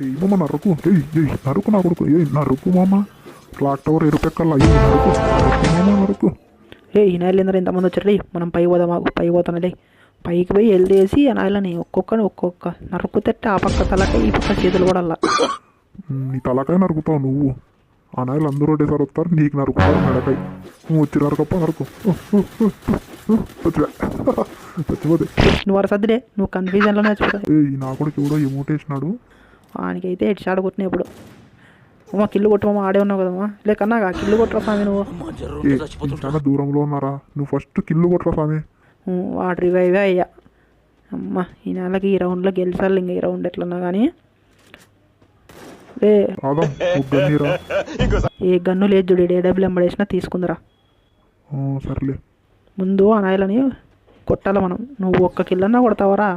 ఏమమ్మ నరుకు నరుకు నా కొడుకు నరుకు మామ క్లాక్ టవర్ ఎరుపెక్కల్లా నరుకు నరుకు మామ నరుకు. ఈ నాయలు ఇంతమంది వచ్చారు మనం పైకి పోదాం, పైకి పోతానులే. పైకి పోయి వెళ్ళేసి ఆ నాయలని ఒక్కొక్క నరుకు తెట్టే ఆ పక్క తలకాయ ఈ పక్క చేతులు కూడా అలా. నీ తలకాయ నరుకుతావు నువ్వు. ఆ నాయలు అందరూ ఒకటేసారి వస్తారు, నీకు నరుకుతారు మెడకాయ. నువ్వు వచ్చి నరకప్ప నరుకు. చచ్చిపోతే నువ్వు అర సర్దిలే, నువ్వు కన్ఫ్యూజన్లోనే చచ్చిపోతావు. నా కూడా చూడో ఎమోటేసినాడు. వానికైతే హెడ్ షాట్ కొట్టినా ఇప్పుడు. అమ్మ కిల్లు కొట్టమమ్మా, ఆడే ఉన్నావు కదమ్మా. లేకన్నాగా కిల్లు కొట్టరా స్వామి నువ్వు. చాలా దూరంలో ఉన్నారా, నువ్వు ఫస్ట్ కిల్లు కొట్టరా స్వామి. వాడు రివైవే అయ్యా. అమ్మ ఈ నెలకి ఈ రౌండ్లో గెలిచాలి, ఇంకా ఈ రౌండ్ ఎట్లన్నా కానీ. రే ఏ గన్ను లేదు చూడు, ఏడబ్ల్యూ ఎంబడేసినా తీసుకుందిరా. సర్లే ముందు ఆ నాయలని కొట్టాలి మనం. నువ్వు ఒక్క కిల్లన్నా కొడతావరా.